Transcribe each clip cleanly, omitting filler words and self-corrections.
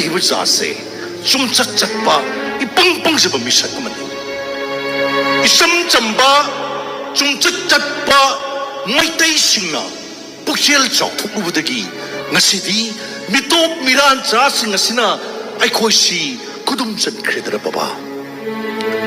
hibu jase sum chat chat pa ipang pang sa bamisak man isam chamba sum chat chat pa meitei singna pukhel chok thukubudagi ngasidi mitop miran cha sing asina aikhoi si kudum chan khredra baba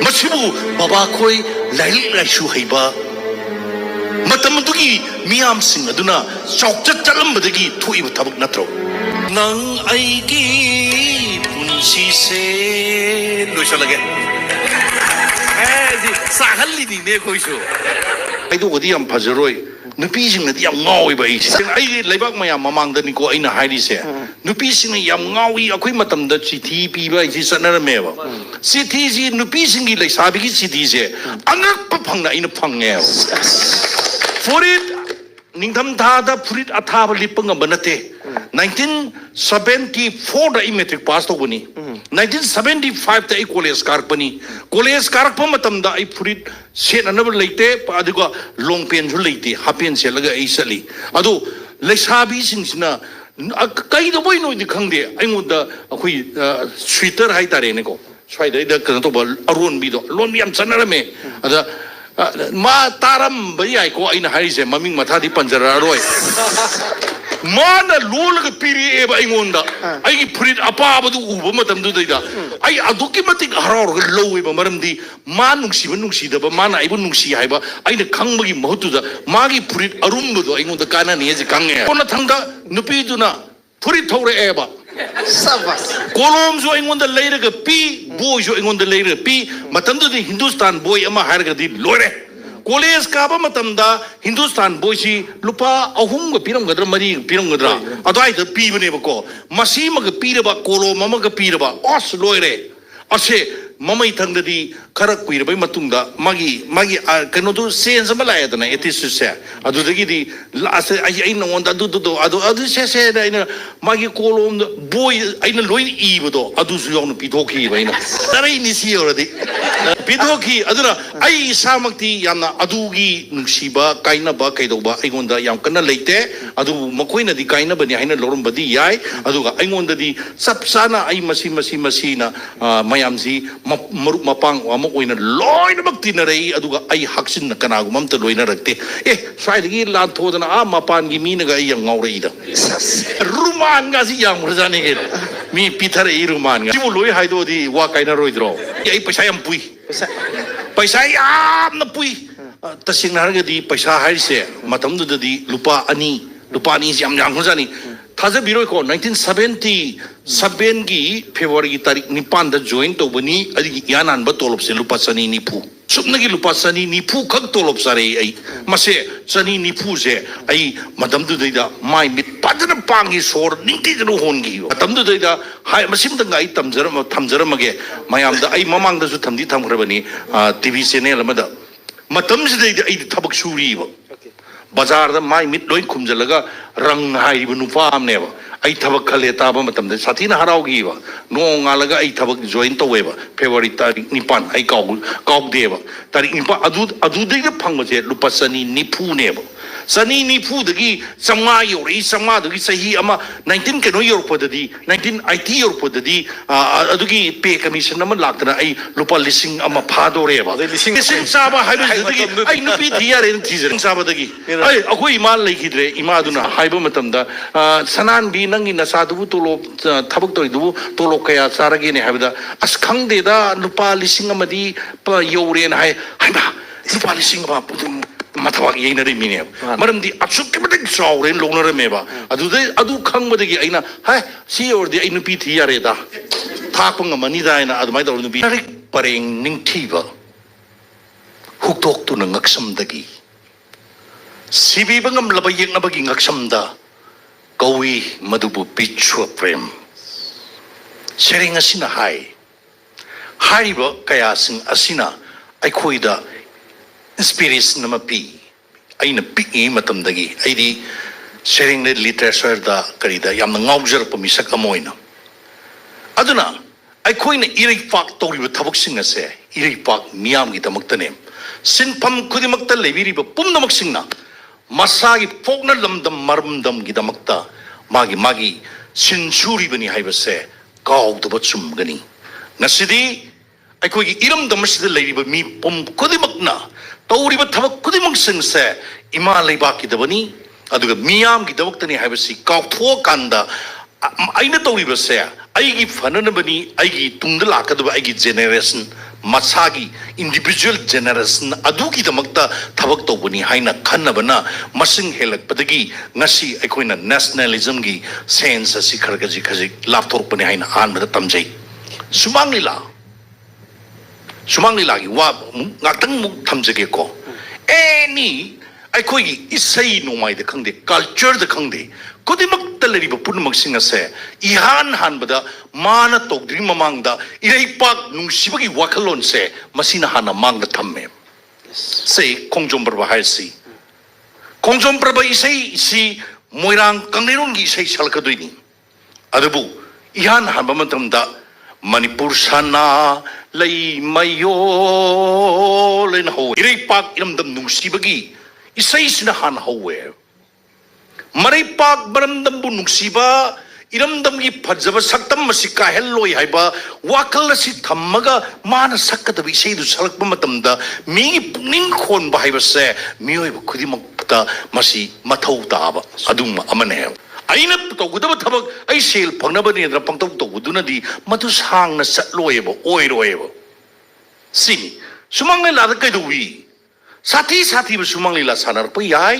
masibu baba khoi lail laisu heiba matam dugi miyam sing aduna chok chat chalam badagi thuiba thabak natro nang aigi punsi se loisalage di sahalli ni ne khoi su ai do godi am phajaroi nupi sing na yam ngawi ba isi ai leibak mayam mamang da ni ko aina hairi se nupi sing yam ngawi akhoi matam da chithi pi ba isi sanara me ba chithi ji nupi sing gi leisabi gi chithi se angak pa phangna ina phange furit ningtham tha da furit athaba lipang banate 1974 da I metric pass to bani 1975 da I college karak bani college karak pa matam da I furit set anab leite aduga long pen ju leite hapen se laga I sali adu leisabi sing sina kai do boy no di khangde ai ngo da akhui sweater hai tare ne ko swai da kan to aron bi do lon bi am chanara me ada ma taram bari ai ko aina hari se maming matha di panjara roi mana lolaga piri eba ingonda ai furit apa badu uba matam du daida ai aduki matik haror lowe ba maramdi ma nungsi da ba mana aibu nungsi haiba aina khangbagi mahutu da magi furit arumbu do ingonda kana ne je kange kona thangda nupi duna furit thore eba sabas kolom jo ingonda leiraga pi boy jo ingonda leiraga pi matam du Hindustan boy ama harga di lore college kaba matamda Hindustan boy si lupa ahum ga piram gadra mari piram gadra adai da pi bane ba ko masi mag piraba kolo mama ga piraba os loire ase mamai thangda di kharak kuira bai matungda magi kano du sense ma la yadana etis se adu dagi di last ai no onda adu se da ina magi kolom boy aina loin I bodo adu su yong pi thoki baina tarai ni si already pi thoki adura ai samakti yamna adugi nungsiba kaina ba kaidoba aigonda yam kana leite adu makoina di kaina bani haina lorum badi yai aduga aigonda di sapsana ai masi na mayamsi marup mapang amok oina loina bakti na rei aduga ai haksin na kanagu mamta loina rakte swaidagi lan thodana mapan gi mina ga yang ngaurei da ruman ga si yang murjane he mi pithare I ruman ga sibu loi haido di wa kaina roidro ai paisa yam pui paisa yam na pui tasing na ga di paisa haise matam du di lupa ani yam yang murjani Thaja Biro ko 1977 gi February gi tarik nipan da join to bani adi yanan ba tolop se lupa sani nipu subna gi lupa sani nipu khak tolop sare ai mase sani nipu se ai madam du da mai mit padana pangi sor ningti jero hon gi madam du da hai masim da ngai tamjara mage mayam da ai mamang da su thamdi thamgrabani TV channel amada matam se da ai thabak suri ba bazar da mai mit loi khumjalaga rang hai bu nupa amne ba ai thabak khale ta ba matam da sathina haraugi ba nonga laga ai thabak join to we ba February tarik nipan ai kau de ba tarik nipan adu de phang ba je lupa sani nipu ne ba sani nipu dagi samga yori samga dagi sahi ama 19 keno yor podadi 1980 yor podadi adugi pay commission ama laktana ai lupa lising ama phadore ba lising saba haiba dagi ai nupi diare thizeng saba dagi ai akoi imal lekhidre ima duna haiba matamda sanan bi nangi nasadu tolo thabak tori du tolo kaya sarage ne haibda as khangde da lupa lising amadi pa yore na hai haiba lupa lising ba putum matawag yai na rin mine maramdi atsuk ke matik sauren long na rin meba adu khang madagi aina hai si ordi ai nupi thi yare da thakpang amani da aina adumai da nupi tarik pareng ningthiba huktok tu na ngaksam dagi sibi bangam labayek na bagi ngaksam da kawi madubu pichwa prem sering asina hai ba kaya sing asina ai khoida inspiration nama pi aina pi matam dagi aidi sharing the literature da karida yamna ngaujar pa misak amoina aduna ai khoina irai pak tori ba thabak sing ase irai pak miyam gi damakta ne sinpham khudimakta lebiri ba pumnamak singna masagi pokna lamdam maramdam gi damakta magi sinsuri bani haibase kaudaba chumgani ngasidi ꯑꯩꯈꯣꯏꯒꯤ ꯏꯔꯝꯗꯝ ꯑꯁꯤꯗ ꯂꯩꯔꯤꯕ ꯃꯤꯄꯨꯝ ꯈꯨꯗꯤꯡꯃꯛꯅ ꯇꯧꯔꯤꯕ ꯊꯕꯛ ꯈꯨꯗꯤꯡꯃꯛꯁꯤꯡꯁꯦ ꯏꯃꯥ ꯂꯩꯕꯥꯛꯀꯤꯗꯕꯅꯤ ꯑꯗꯨꯒ ꯃꯤꯌꯥꯝꯒꯤꯗꯃꯛꯇꯅꯤ ꯍꯥꯏꯕꯁꯤ ꯀꯥꯎꯊꯣꯛꯑꯀꯥꯟꯗ ꯑꯩꯅ ꯇꯧꯔꯤꯕꯁꯦ ꯑꯩꯒꯤ ꯐꯅꯅꯕꯅꯤ ꯑꯩꯒꯤ ꯇꯨꯡꯗ ꯂꯥꯛꯀꯗꯕ ꯑꯩꯒꯤ ꯖꯦꯅꯦꯔꯦꯁꯟ ꯃꯁꯥꯒꯤ ꯏꯟꯗꯤꯕꯤꯖꯨꯋꯦꯜ ꯖꯦꯅꯦꯔꯦꯁꯟ ꯑꯗꯨꯒꯤꯗꯃꯛꯇ ꯊꯕꯛ ꯇꯧꯕꯅꯤ ꯍꯥꯏꯅ ꯈꯟꯅꯕꯅ ꯃꯁꯤꯡ ꯍꯦꯜꯂꯛꯄꯗꯒꯤ ꯉꯁꯤ ꯑꯩꯈꯣꯏꯅ ꯅꯦꯁꯅꯦꯂꯤꯖꯝꯒꯤ ꯁꯦꯟꯁ ꯑꯁꯤ ꯈꯔ ꯈꯖꯤꯛ ꯈꯖꯤꯛ ꯂꯥꯞꯊꯣꯛꯄꯅꯤ ꯍꯥꯏꯅ ꯑꯍꯥꯟꯕꯗ ꯇꯝꯖꯩ ꯁꯨꯃꯥꯡ ꯂꯤꯂꯥ ꯁꯨꯃꯥꯡ ꯂꯤꯂꯥꯒꯤ ꯋꯥ ꯉꯥꯛꯇꯪꯃꯨꯛ ꯊꯝꯖꯒꯦꯀꯣ ꯑꯦꯅꯤ ꯑꯩꯈꯣꯏꯒꯤ ꯏꯁꯩ ꯅꯣꯡꯃꯥꯏꯗ ꯈꯪꯗꯦ ꯀꯜꯆꯔꯗ ꯈꯪꯗꯦ ꯈꯨꯗꯤꯡꯃꯛꯇ ꯂꯩꯔꯤꯕ ꯄꯨꯝꯅꯃꯛꯁꯤꯡ ꯑꯁꯦ ꯏꯍꯥꯟ ꯍꯥꯟꯕꯗ ꯃꯥꯅ ꯇꯧꯗ꯭ꯔꯤ ꯃꯃꯥꯡꯗ ꯏꯔꯩꯄꯥꯛ ꯅꯨꯡꯁꯤꯕꯒꯤ ꯋꯥꯈꯜꯂꯣꯟꯁꯦ ꯃꯁꯤꯅ ꯍꯥꯟꯅ ꯃꯥꯡꯗ ꯊꯝꯃꯦ ꯁꯦ ꯈꯣꯡꯖꯣꯝ ꯄꯔꯕ ꯍꯥꯏꯔꯁꯤ ꯈꯣꯡꯖꯣꯝ ꯄꯔꯕ ꯏꯁꯩꯁꯤ ꯃꯣꯏꯔꯥꯡ ꯀꯪꯂꯩꯔꯣꯟꯒꯤ ꯏꯁꯩ ꯁꯛꯂꯛꯀꯗꯣꯏꯅꯤ ꯑꯗꯨꯕꯨ ꯏꯍꯥꯟ ꯍꯥꯟꯕ ꯃꯇꯝꯗ Manipur sana lay mayo len ho ireipak iramdam nungsibagi isay sinahan howe maraipak maramdam bu nungsiba iramdam gi phajaba saktam masi kahelloi haiba wakhal asi thammaga mana sakkadabi isay du salakpa matamda mi pungning khon ba haiba se mioi bu khudimakta masi mathau taaba adum amane ꯑꯩꯅ ꯇꯧꯒꯗꯕ ꯊꯕꯛ ꯑꯩ ꯁꯦꯜ ꯐꯪꯅꯕꯅꯦꯅ ꯄꯪꯇꯧ ꯇꯧꯕꯗꯨꯅꯗꯤ ꯃꯗꯨ ꯁꯥꯡꯅ ꯆꯠꯂꯣꯏꯕ ꯑꯣꯏꯔꯣꯏꯕ ꯁꯤꯅꯤ ꯁꯨꯃꯥꯡ ꯂꯤꯂꯥꯗ ꯀꯩꯗꯧꯋꯤ ꯁꯥꯊꯤ ꯁꯥꯊꯤꯕ ꯁꯨꯃꯥꯡ ꯂꯤꯂꯥ ꯁꯥꯟꯅꯔꯛꯄ ꯌꯥꯏ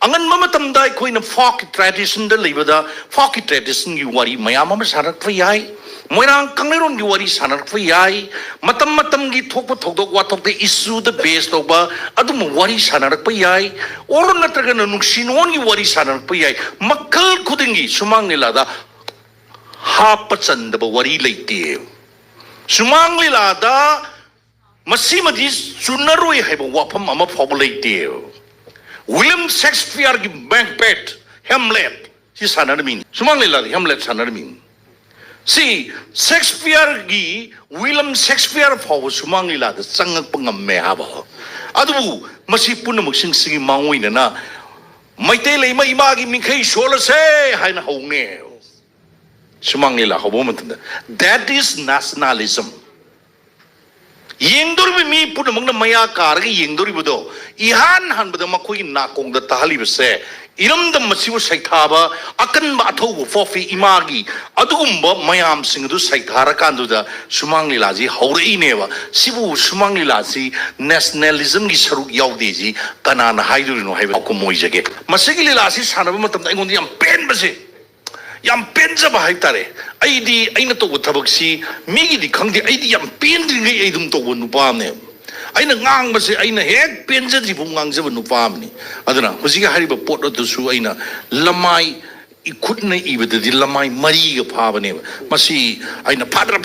ꯑꯉꯟꯕ ꯃꯇꯝꯗ ꯑꯩꯈꯣꯏꯅ ꯐꯣꯛ ꯇ꯭ꯔꯦꯗꯤꯁꯟꯗ ꯂꯩꯕꯗ ꯐꯣꯛ ꯇ꯭ꯔꯦꯗꯤꯁꯟꯒꯤ ꯋꯥꯔꯤ ꯃꯌꯥꯝ ꯑꯃ ꯁꯥꯟꯅꯔꯛꯄ ꯌꯥꯏ ꯃꯣꯏꯔꯥꯡ ꯀꯪꯂꯩꯔꯣꯟꯒꯤ ꯋꯥꯔꯤ ꯁꯥꯟꯅꯔꯛꯄ ꯌꯥꯏ ꯃꯇꯝ ꯃꯇꯝꯒꯤ ꯊꯣꯛꯄ ꯊꯧꯗꯣꯛ ꯋꯥꯊꯣꯛꯇ ꯏꯁꯨꯗ ꯕꯦꯁ ꯇꯧꯕ ꯑꯗꯨꯝꯕ ꯋꯥꯔꯤ ꯁꯥꯟꯅꯔꯛꯄ ꯌꯥꯏ ꯑꯣꯔ ꯅꯠꯇ꯭ꯔꯒꯅ ꯅꯨꯡꯁꯤꯅꯣꯟꯒꯤ ꯋꯥꯔꯤ ꯁꯥꯟꯅꯔꯛꯄ ꯌꯥꯏ ꯃꯈꯜ ꯈꯨꯗꯤꯡꯒꯤ ꯁꯨꯃꯥꯡ ꯂꯤꯂꯥꯗ ꯍꯥꯞꯄ ꯆꯟꯗꯕ ꯋꯥꯔꯤ ꯂꯩꯇꯦ ꯁꯨꯃꯥꯡ ꯂꯤꯂꯥꯗ ꯃꯁꯤꯃꯗꯤ ꯆꯨꯟꯅꯔꯣꯏ ꯍꯥꯏꯕ ꯋꯥꯐꯝ ꯑꯃ ꯐꯥꯎꯕ ꯂꯩꯇꯦ ꯋꯤꯂꯤꯌꯝ ꯁꯦꯛꯁꯄꯤꯌꯔꯒꯤ ꯃꯦꯛꯕꯦꯠ ꯍꯦꯝꯂꯦꯠ ꯁꯤ ꯁꯥꯟꯅꯔꯝꯃꯤꯅꯤ ꯁꯨꯃꯥꯡ ꯂꯤꯂꯥꯗ ꯍꯦꯝꯂꯦꯠ ꯁꯥꯟꯅꯔꯝꯃꯤꯅꯤ ꯁꯤ ꯁꯦꯛꯁꯄꯤꯌꯔꯒꯤ ꯋꯤꯂꯤꯌꯝ ꯁꯦꯛꯁꯄꯤꯌꯔ ꯐꯥꯎꯕ ꯁꯨꯃꯥꯡ ꯂꯤꯂꯥꯗ ꯆꯪꯉꯛꯄ ꯉꯝꯃꯦ ꯍꯥꯏꯕ ꯑꯗꯨꯕꯨ ꯃꯁꯤ ꯄꯨꯝꯅꯃꯛꯁꯤꯡꯁꯤꯒꯤ ꯃꯥꯡꯑꯣꯏꯅꯅ meitei leima emagi minkhei sholase haina houne sumang lila hobo matanda that is nationalism yengdori mi pudamangna maya karga yengdori bodo ihan hanbada makoi nakongda tahalibase iramdam masibu saithaba akanba athobu fofi emagi adugumba mayam singdu saithara kanduda sumang lila ji haurei neba sibu sumang lila ji nationalism gi saruk yaudi ji kanana haidurino haiba ko moijage masigi lila si sanaba matamda ingondi yam penbase yam penjaba haitare aidi aina to thabak-si migi di khangdi aidi yam pendringai aidum to nupa ne aina ngangbase aina hek penjadi bu ngangjaba nupa amni aduna hujigi hariba pot odusu aina lamai ikutna ibadadi lamai mari ga phabane masi aina phadra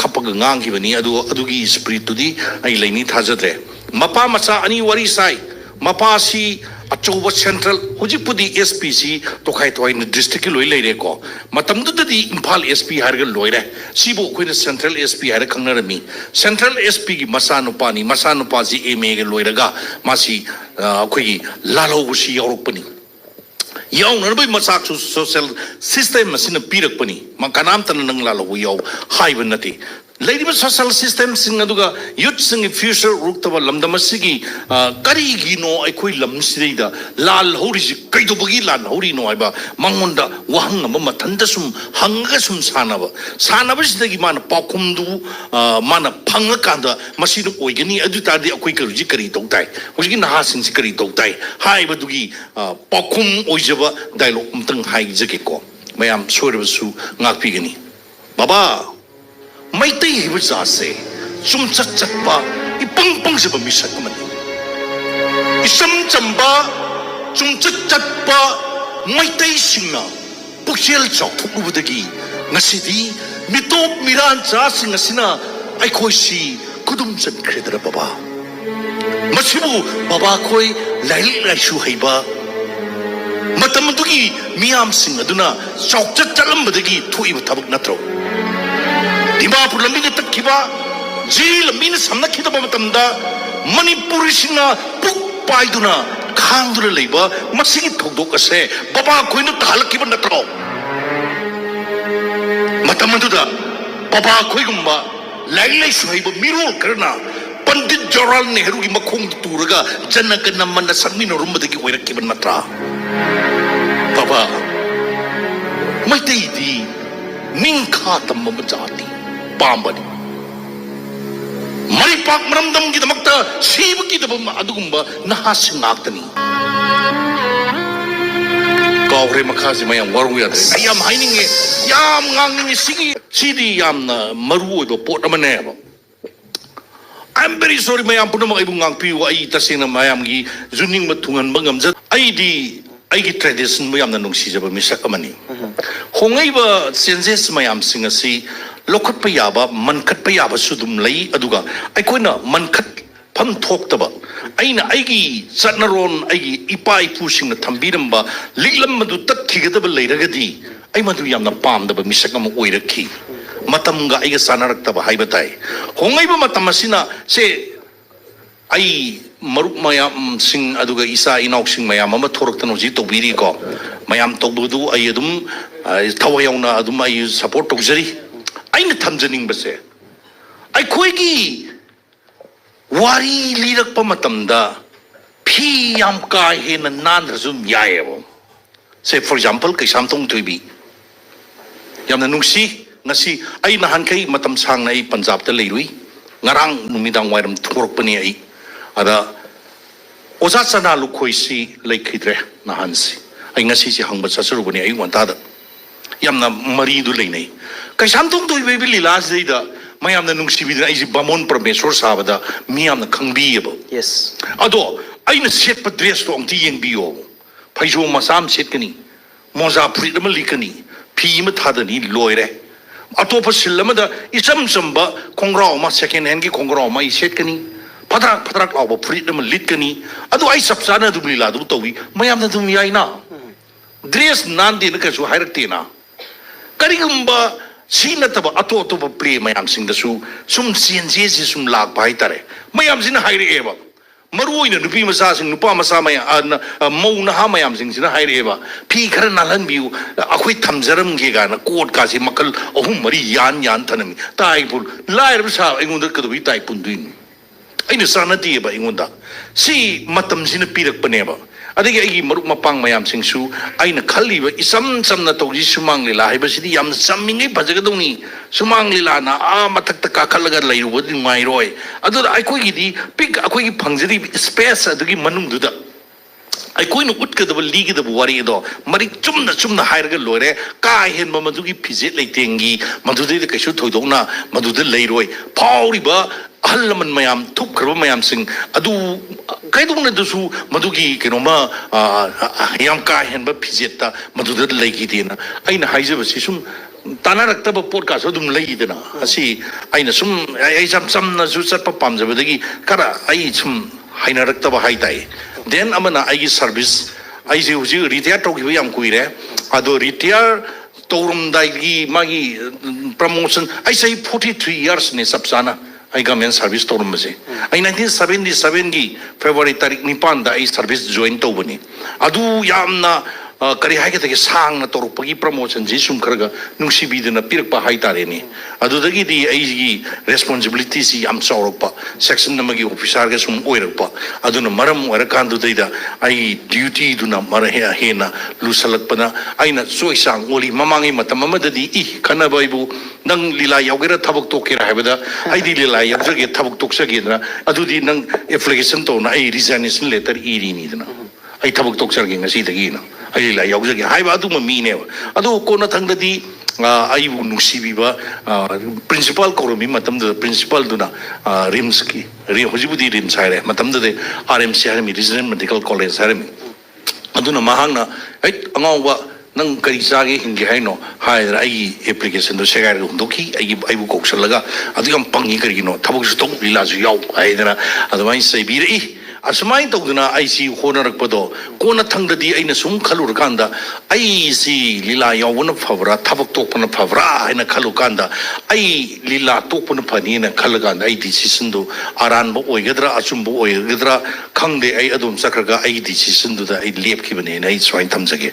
khapaga nganghibani adugi spirit tudi ai laini thajadre mapa macha ani wari sai mapa si achouba central hujipudi SPC tokhai toina district loi leire ko matamdudi imphal SP harga loire sibo khoina central SP har khangnarami central SP gi masanu pani MA ge loiraga masi khoi lalobusi yorokpani yawnarbai masak social system masina pirakpani makanam tan nang lalobu yaw haiba nati lady social system sing aduga youth sing future ruktaba lamdam asigi kari gi no aikoi lam sida lal hori kaido bagi lan hori no aiba mangonda wahang ama mathanda sum hanga sum sanaba sidagi mana pakumdu mana phanga kanda masinu oigani adu tadi akoi karuji kari tautai hojigi naha sing kari tautai haiba dugi pakum oijaba dialogue umtang hai jake ko mayam sorebasu ngakpigani baba meitei hibu jase sum chatpa ipang seba misak mani isam chamba sum chatpa meitei singna pukhel chok thukubudagi ngasidi mitop miran cha sing asina aikhoi si kudum chan khredra baba masibu baba khoi lai shu haiba matam dugi miyam sing aduna chok chatlam-badagi thuiba thabak natro Dimapur lamina takkiba ji lamina samnakhidaba matamda Manipurishina puk paiduna khangduna leiba masigi thokdok ase baba khoina tahalakkiba natro ꯃꯇꯝꯗꯨꯗ ꯕꯕꯥ ꯑꯩꯈꯣꯏꯒꯨꯝꯕ ꯂꯥꯏꯔꯤꯛ ꯂꯥꯏꯁꯨ ꯍꯩꯕ ꯃꯤꯔꯣꯜ ꯈꯔꯅ ꯄꯟꯗꯤꯠ ꯖꯋꯥꯍꯔꯂꯥꯜ ꯅꯦꯍꯔꯨꯒꯤ ꯃꯈꯣꯡꯗ ꯇꯨꯔꯒ ꯖꯅꯒꯅ ꯃꯅ ꯁꯛꯃꯤꯟꯅꯔꯨꯝꯕꯗꯒꯤ ꯑꯣꯏꯔꯛꯈꯤꯕ ꯅꯠꯇ꯭ꯔꯥ ꯕꯕꯥ ꯃꯩꯇꯩꯗꯤ ꯅꯤꯡꯈꯥ ꯇꯝꯕ ꯖꯥꯇꯤ ꯄꯥꯝꯕꯅꯤ ꯃꯔꯤꯄꯥꯛ ꯃꯔꯝꯗꯝꯒꯤꯗꯃꯛꯇ ꯁꯤꯕꯒꯤꯗꯕ ꯑꯗꯨꯒꯨꯝꯕ ꯅꯍꯥꯁꯤꯡ ꯉꯥꯛꯇꯅꯤ ꯀꯥꯎꯈ꯭ꯔꯦ ꯃꯈꯥꯁꯤ ꯃꯌꯥꯝ ꯋꯥꯔꯨ ꯌꯥꯗ꯭ꯔꯦ ꯑꯩ ꯌꯥꯝ ꯍꯥꯏꯅꯤꯡꯉꯦ ꯌꯥꯝ ꯉꯥꯡꯅꯤꯡꯉꯦ ꯁꯤꯗꯤ ꯌꯥꯝꯅ ꯃꯔꯨ ꯑꯣꯏꯕ ꯄꯣꯠ ꯑꯃꯅꯦꯕ I am very sorry mayam punama ibung ngangpiu ai tasena mayam gi juning ma thungan bangam jat ai di ai gi tradition mayam na nungsijaba misak amani hongai ba changes mayam singa si lokhat pa yaba mankhat pa yaba sudum lei aduga ai koina mankhat pham thoktaba aina ai gi chatnaron ai gi ipa ipu singna thambiramba liglam madu takhigadaba leiragadi ai madu yamna pamdaba misak am oirakhi matamga aiga sanarakta haiba tai hongaiba matam asina se ai marup mayam sing aduga isa inauk sing mayam ama thoraktano ji tobiri ko mayam tobudu ai adum thawayawna adum ai support tokjari aina thamjaning base ai khoigi wari lirakpa matamda phi yam ka hena nandrasum yaebo say for example kaisam tong toibi yamna nungsi ngasi ay nahankai matam sang na ay Punjab ta leirui ngarang numidang wairam thorokpani ay ada oja chana lukhoi si leikhidre nahansi ay ngasi si hangba sasarubani ay wantada yamna mari du leinai kaisam tung doi bebi lilas deida mayamna nungsibidra ay si bamon parmeswar sabada miyamna khangbiyebo yes ado ayna setpa dress to angti yengbiyo phaijo masam setkani moza prit ma likani phi ma thadani loire atop silamada isam samba kongrao ma second hand ki kongrao ma isetkani padrak lawa freedom litkani adu ai sapsana du lila du towi mayam na dum yaina dress nan din ka su hairakte na karigumba sina taba ato play mayam sing da su sum cnj sum lag bai tare mayam sina haire eba maruina nupi masa sing nupa masa maya mau na ha mayam sing sina haire eba phi khara nalan biu akhoi thamjaram ge ga na court ka si makal ohum mari yan thanami tai pul lair sa ingunda ka du tai pun duin aina sanati eba ingonda si matam sina pirak paneba adagi ai marup mapang mayam sing su aina khaliba isam samna toji sumang lila haiba sidi yam sammingai bajagadoni sumang lila na mathakta ka khalaga lairuba di mairoi adu ai koi gi pik akoi gi phangjari space adagi manungduda ai koi no utkadaba ligidaba wari do mari chumna hairaga loire ka henba madugi phijet leitengi madudai kaisu thoidona maduda leiroi phauriba ahalaman mayam thukkraba mayam sing adu kaidungna dusu madugi kenoma yam ka henba phijetta maduda leigidena aina haijaba si sum tanarakta podcast adum leigidena asi aina sum ai samna su satpa pamjabadagi kara ai sum hainarakta haitai then amana ai service ai ji huji retire tokiba yam kuire ado retire torumdai magi promotion I say 43 years ne sapsana I government service to rumase I 1977 gi February tarik nipan da I service join to bani adu yamna kari hai ke sang na torpagi promotion ji sum kharaga nungsibi na pirpa hai tare ni adu dagi di ai gi responsibility si am chawrpa section namagi officer ga sum oirpa adu na maram warakan du deida ai duty du na mar he na lusalak pana aina soi sang oli mamangi matam amadadi I khana baibu nang lila yaugera thabuk tokera haibada ai di lila yaugera thabuk toksage na adu di nang application to na ai resignation letter iri ni na ai thabuk toksage ngasi dagi na ai la yaugera haiba adu mami ne adu kona thangdadi ai bu nungsibiba principal koromi matam da principal duna rims ki hojibudi rims haire matam da RMC haire regional medical college haire aduna mahangna ai angawa nang kari sage hingi haino haira ai application do segar hundoki ai bu koksalaga adu yam pangi kari no thabuk su tok lila su yaw aidana adumai sai biri asmai togduna ai si honarakpado kona thangdadi aina sum khalurkanda ai si lila yawna favra thabuk tokpana favra aina khalukanda ai lila tokpana phani na khalaganda ai decision do aranbo oigadra achumbo oigadra khangde ai adum sakraga ai decision do da ai lepkhibane ai swain thamjage